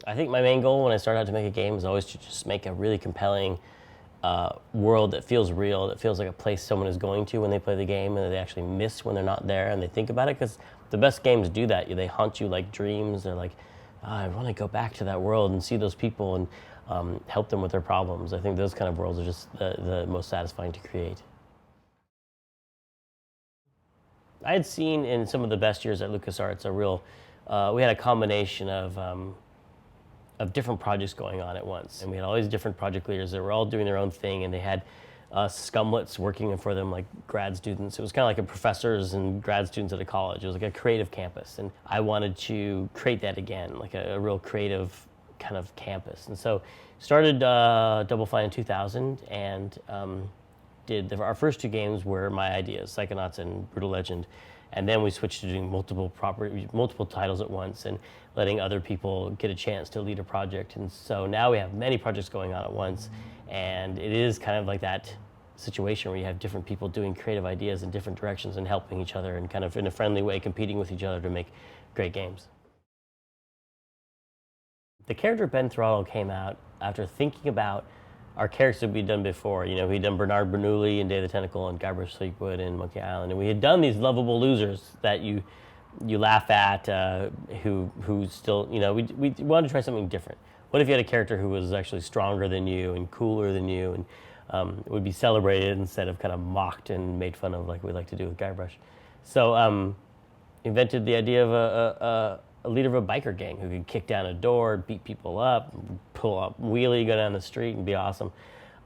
I think my main goal when I started out to make a game is always to just make a really compelling world that feels real, that feels like a place someone is going to when they play the game and that they actually miss when they're not there and they think about it, because the best games do that. They haunt you like dreams. They're like, oh, I want to go back to that world and see those people and help them with their problems. I think those kind of worlds are just the most satisfying to create. I had seen in some of the best years at LucasArts we had a combination of different projects going on at once. And we had all these different project leaders that were all doing their own thing, and they had scumlets working for them like grad students. It was kind of like a professors and grad students at a college. It was like a creative campus. And I wanted to create that again, like a real creative kind of campus. And so started Double Fine in 2000 and our first two games were my ideas, Psychonauts and Brutal Legend. And then we switched to doing multiple titles at once and letting other people get a chance to lead a project. And so now we have many projects going on at once. And it is kind of like that situation where you have different people doing creative ideas in different directions and helping each other and kind of in a friendly way competing with each other to make great games. The character Ben Throttle came out after thinking about our characters that we'd done before. We'd done Bernard Bernoulli in Day of the Tentacle and Guybrush Threepwood in Monkey Island, and we had done these lovable losers that you laugh at, who still, we wanted to try something different. What if you had a character who was actually stronger than you and cooler than you, and would be celebrated instead of kind of mocked and made fun of like we like to do with Guybrush? So invented the idea of a leader of a biker gang who could kick down a door, beat people up, pull up wheelie, go down the street, and be awesome.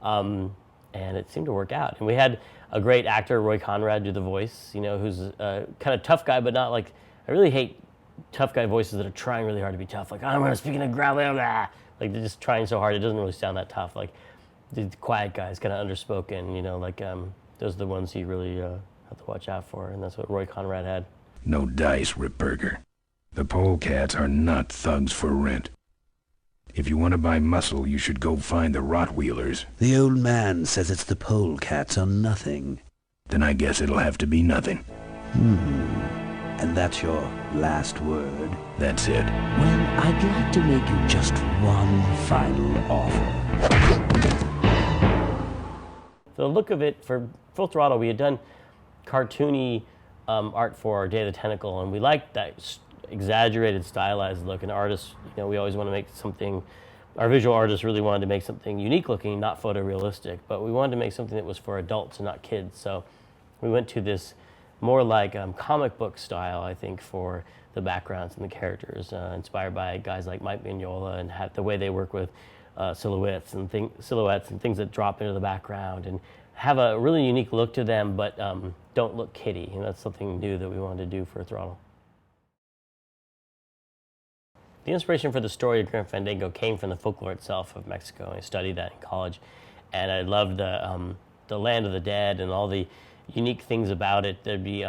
And it seemed to work out. And we had a great actor, Roy Conrad, do the voice. Who's a kind of tough guy, but not like, I really hate tough guy voices that are trying really hard to be tough. Like, I'm gonna speak in a gravelly, blah. Like they're just trying so hard, it doesn't really sound that tough. Like the quiet guys, kind of underspoken. Those are the ones you really have to watch out for, and that's what Roy Conrad had. No dice, Ripburger. The polecats are not thugs for rent. If you want to buy muscle, you should go find the Rottweilers. The old man says it's the polecats or nothing. Then I guess it'll have to be nothing. And that's your last word? That's it. Well, I'd like to make you just one final offer. The look of it, for Full Throttle, we had done cartoony art for Day of the Tentacle, and we liked that exaggerated, stylized look. And artists, we always want to make something, our visual artists really wanted to make something unique looking, not photorealistic, but we wanted to make something that was for adults and not kids. So we went to this more like comic book style, I think, for the backgrounds and the characters, inspired by guys like Mike Mignola and the way they work with silhouettes and things that drop into the background and have a really unique look to them, but don't look kiddie. That's something new that we wanted to do for Throttle. The inspiration for the story of Grim Fandango came from the folklore itself of Mexico. I studied that in college, and I loved the land of the dead and all the unique things about it. There'd be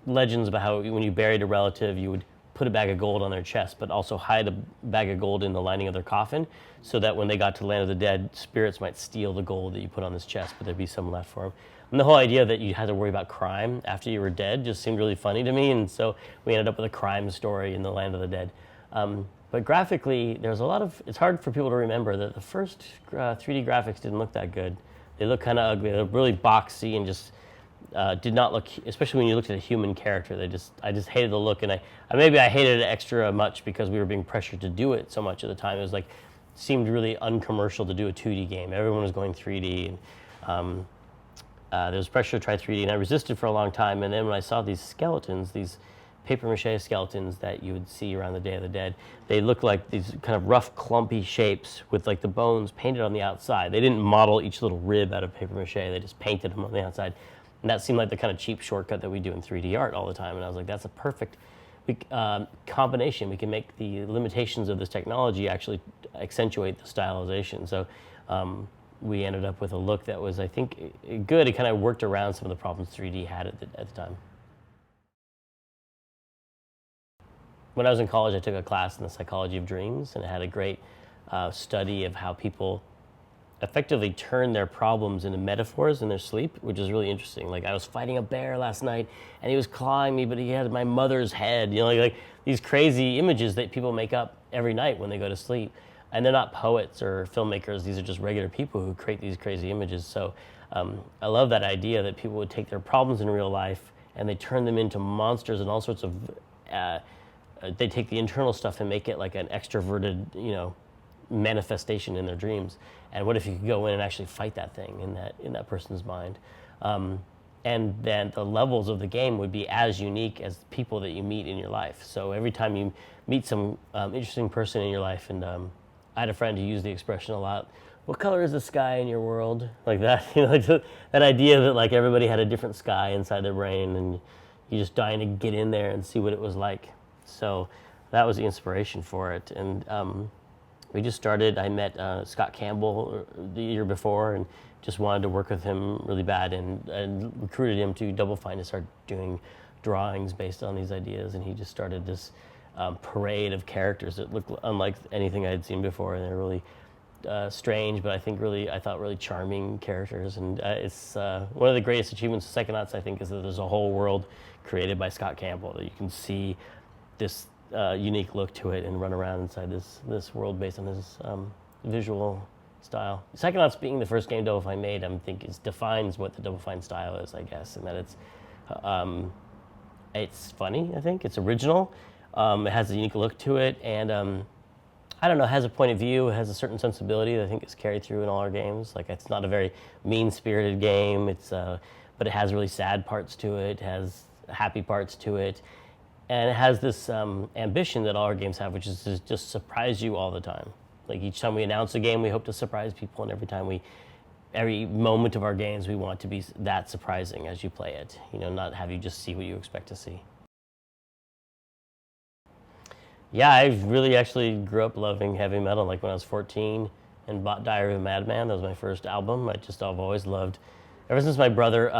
legends about how when you buried a relative, you would put a bag of gold on their chest, but also hide a bag of gold in the lining of their coffin, so that when they got to the land of the dead, spirits might steal the gold that you put on this chest, but there'd be some left for them. And the whole idea that you had to worry about crime after you were dead just seemed really funny to me, and so we ended up with a crime story in the land of the dead. But graphically, it's hard for people to remember that the first 3D graphics didn't look that good. They look kind of ugly. They're really boxy and just did not look, especially when you looked at a human character. I just hated the look, and I hated it extra much because we were being pressured to do it so much at the time. It was seemed really uncommercial to do a 2D game. Everyone was going 3D, and there was pressure to try 3D, and I resisted for a long time. And then when I saw these skeletons, these paper mache skeletons that you would see around the Day of the Dead, they looked like these kind of rough, clumpy shapes with like the bones painted on the outside. They didn't model each little rib out of paper mache. They just painted them on the outside. And that seemed like the kind of cheap shortcut that we do in 3D art all the time. And I was like, that's a perfect combination. We can make the limitations of this technology actually accentuate the stylization. So we ended up with a look that was, I think, good. It kind of worked around some of the problems 3D had at the time. When I was in college, I took a class in the psychology of dreams, and it had a great study of how people effectively turn their problems into metaphors in their sleep, which is really interesting. Like I was fighting a bear last night and he was clawing me, but he had my mother's head, you know, like these crazy images that people make up every night when they go to sleep. And they're not poets or filmmakers, these are just regular people who create these crazy images. So I love that idea that people would take their problems in real life and they turn them into monsters and all sorts of, they take the internal stuff and make it like an extroverted, you know, manifestation in their dreams. And what if you could go in and actually fight that thing in that person's mind? And then the levels of the game would be as unique as the people that you meet in your life. So every time you meet some interesting person in your life, and I had a friend who used the expression a lot, what color is the sky in your world? Like that, you know, like that idea that like everybody had a different sky inside their brain and you're just dying to get in there and see what it was like. So that was the inspiration for it. And we just started, I met Scott Campbell the year before and just wanted to work with him really bad and recruited him to Double Fine to start doing drawings based on these ideas. And he just started this parade of characters that looked unlike anything I had seen before. And they're really strange, but I thought really charming characters. And it's one of the greatest achievements of Psychonauts, I think, is that there's a whole world created by Scott Campbell that you can see this unique look to it and run around inside this world based on his visual style. Psychonauts being the first game Double Fine made, I think defines what the Double Fine style is, I guess, and that it's funny, I think. It's original. It has a unique look to it, and I don't know, it has a point of view, it has a certain sensibility that I think is carried through in all our games. Like, it's not a very mean-spirited game, but it has really sad parts to it, has happy parts to it, and it has this ambition that all our games have, which is to just surprise you all the time. Like, each time we announce a game, we hope to surprise people, and every moment of our games, we want to be that surprising as you play it. You know, not have you just see what you expect to see. Yeah, I really actually grew up loving heavy metal. Like when I was 14 and bought Diary of a Madman, that was my first album. I've always loved, ever since my brother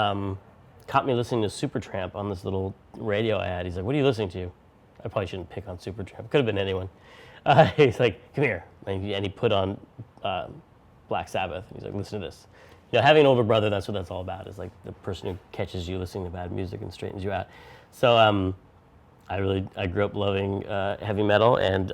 caught me listening to Supertramp on this little radio I had. He's like, what are you listening to? I probably shouldn't pick on Supertramp. It could have been anyone. He's like, come here. And he put on Black Sabbath. He's like, listen to this. You know, having an older brother, that's what that's all about, is like the person who catches you listening to bad music and straightens you out. So I grew up loving heavy metal, and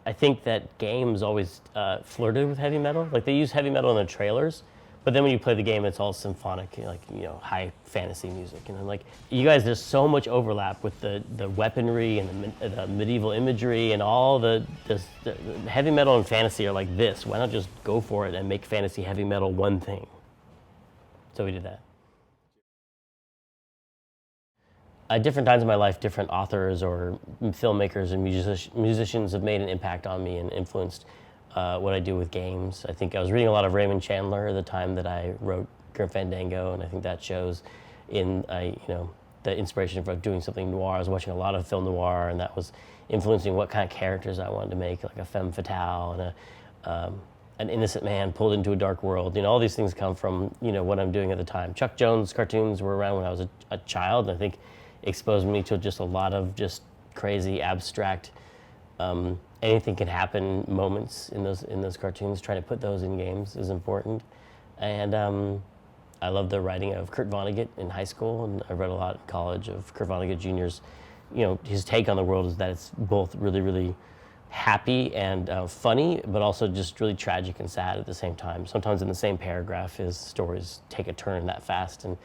I think that games always flirted with heavy metal. Like, they use heavy metal in their trailers, but then when you play the game, it's all symphonic, like, you know, high fantasy music. And then, like, you guys, there's so much overlap with the weaponry and the medieval imagery, and all the heavy metal and fantasy are like this. Why not just go for it and make fantasy heavy metal one thing? So we did that. At different times in my life, different authors or filmmakers and musicians have made an impact on me and influenced what I do with games. I think I was reading a lot of Raymond Chandler at the time that I wrote Grim Fandango, and I think that shows in the inspiration for doing something noir. I was watching a lot of film noir, and that was influencing what kind of characters I wanted to make, like a femme fatale and an innocent man pulled into a dark world. You know, all these things come from, you know, what I'm doing at the time. Chuck Jones cartoons were around when I was a child, and I think exposed me to just a lot of just crazy, abstract, anything can happen moments in those cartoons. Trying to put those in games is important. And I love the writing of Kurt Vonnegut in high school, and I read a lot in college of Kurt Vonnegut Jr.'s, you know, his take on the world is that it's both really, really happy and funny, but also just really tragic and sad at the same time. Sometimes in the same paragraph, his stories take a turn that fast, and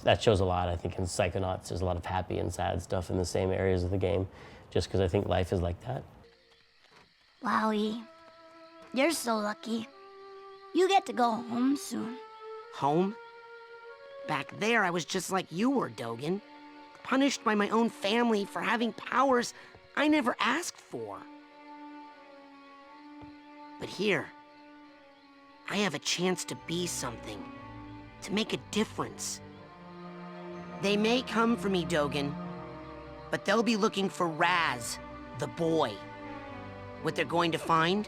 that shows a lot. I think in Psychonauts, there's a lot of happy and sad stuff in the same areas of the game, just because I think life is like that. Wowie, you're so lucky. You get to go home soon. Home? Back there, I was just like you were, Dogen. Punished by my own family for having powers I never asked for. But here, I have a chance to be something. To make a difference. They may come for me, Dogen, but they'll be looking for Raz, the boy. What they're going to find,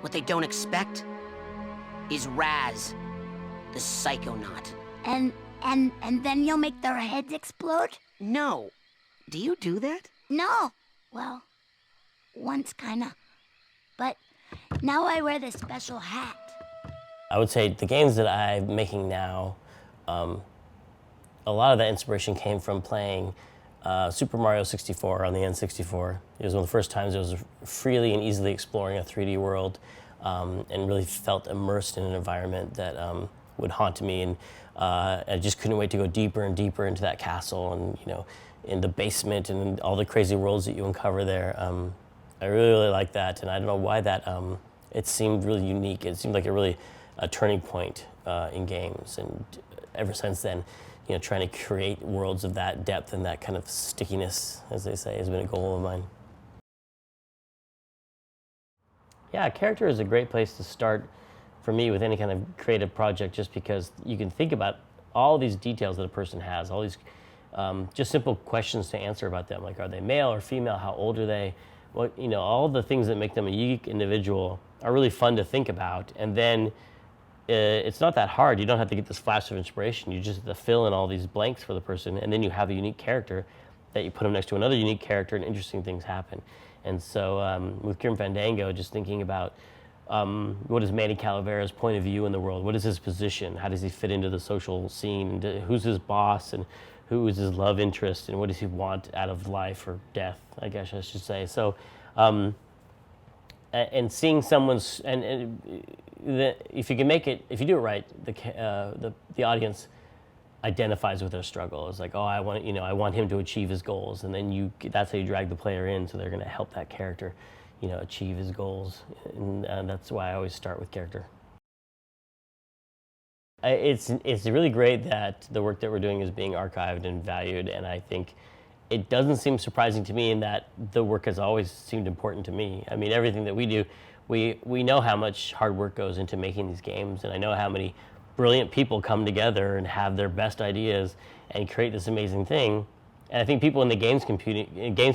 what they don't expect, is Raz, the Psychonaut. And then you'll make their heads explode? No. Do you do that? No. Well, once kinda. but now I wear this special hat. I would say the games that I'm making now, a lot of that inspiration came from playing Super Mario 64 on the N64. It was one of the first times I was freely and easily exploring a 3D world, and really felt immersed in an environment that would haunt me, and I just couldn't wait to go deeper and deeper into that castle, and in the basement and all the crazy worlds that you uncover there. I really, really like that, and I don't know why that. It seemed really unique. It seemed like a turning point in games, and ever since then, trying to create worlds of that depth and that kind of stickiness, as they say, has been a goal of mine. Yeah, a character is a great place to start for me with any kind of creative project, just because you can think about all these details that a person has, all these just simple questions to answer about them, like are they male or female, how old are they, all the things that make them a unique individual are really fun to think about. And then it's not that hard. You don't have to get this flash of inspiration. You just have to fill in all these blanks for the person, and then you have a unique character that you put them next to another unique character, and interesting things happen. And so with Grim Fandango, just thinking about what is Manny Calavera's point of view in the world? What is his position? How does he fit into the social scene? Who's his boss, and who is his love interest, and what does he want out of life or death, I guess I should say. So, and seeing someone's, if you can make it, if you do it right, the audience identifies with their struggle. It's like, oh, I want him to achieve his goals, and then that's how you drag the player in, so they're going to help that character, achieve his goals, and that's why I always start with character. It's really great that the work that we're doing is being archived and valued, and I think it doesn't seem surprising to me in that the work has always seemed important to me. I mean, everything that we do, we know how much hard work goes into making these games, and I know how many brilliant people come together and have their best ideas and create this amazing thing. And I think people in the games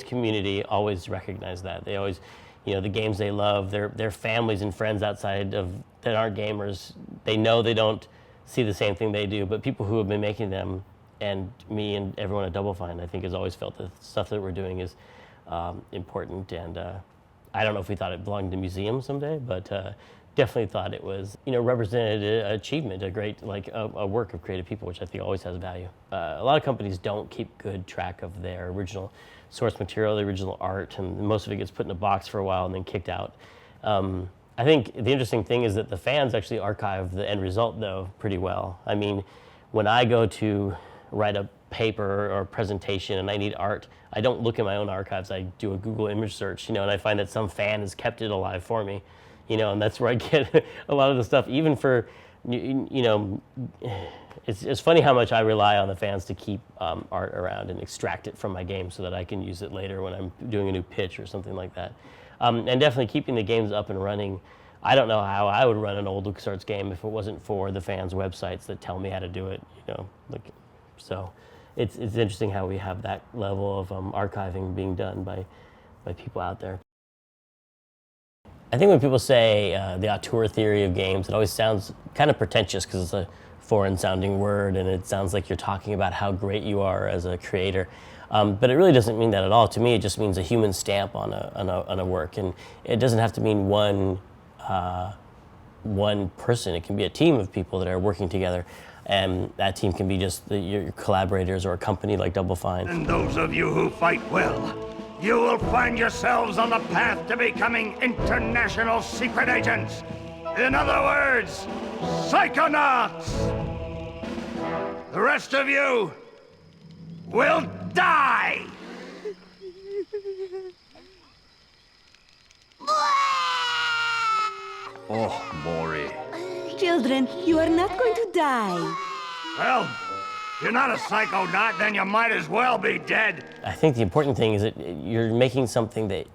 community always recognize that. They always, the games they love, their families and friends outside of that aren't gamers, they know they don't see the same thing they do, but people who have been making them, and me and everyone at Double Fine, I think, has always felt that the stuff that we're doing is important. And I don't know if we thought it belonged to museums someday, but definitely thought it was, represented an achievement, a great, a work of creative people, which I think always has value. A lot of companies don't keep good track of their original source material, the original art, and most of it gets put in a box for a while and then kicked out. I think the interesting thing is that the fans actually archive the end result, though, pretty well. I mean, when I go to write a paper or a presentation and I need art, I don't look in my own archives. I do a Google image search, and I find that some fan has kept it alive for me, and that's where I get a lot of the stuff. Even for, it's funny how much I rely on the fans to keep art around and extract it from my game so that I can use it later when I'm doing a new pitch or something like that. And definitely keeping the games up and running. I don't know how I would run an old LucasArts game if it wasn't for the fans' websites that tell me how to do it. So it's interesting how we have that level of archiving being done by people out there. I think when people say the auteur theory of games, it always sounds kind of pretentious because it's a foreign-sounding word, and it sounds like you're talking about how great you are as a creator. But it really doesn't mean that at all. To me, it just means a human stamp on a work, and it doesn't have to mean one person. It can be a team of people that are working together, and that team can be just your collaborators or a company like Double Fine. And those of you who fight well, you will find yourselves on the path to becoming international secret agents. In other words, Psychonauts. The rest of you will die! Oh, Maury. Children, you are not going to die. Well, if you're not a psychonaut, then you might as well be dead. I think the important thing is that you're making something that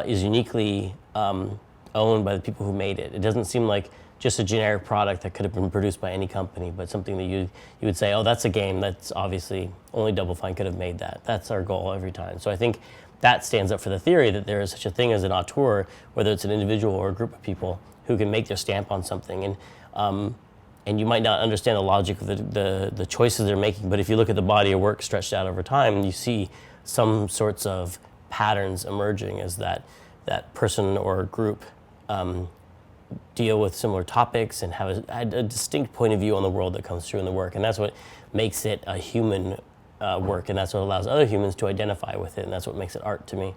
is uniquely owned by the people who made it. It doesn't seem like just a generic product that could have been produced by any company, but something that you would say, oh, that's a game that's obviously only Double Fine could have made that. That's our goal every time. So I think that stands up for the theory that there is such a thing as an auteur, whether it's an individual or a group of people who can make their stamp on something. And you might not understand the logic of the choices they're making, but if you look at the body of work stretched out over time, you see some sorts of patterns emerging as that person or group deal with similar topics and have a distinct point of view on the world that comes through in the work. And that's what makes it a human work, and that's what allows other humans to identify with it, and that's what makes it art to me.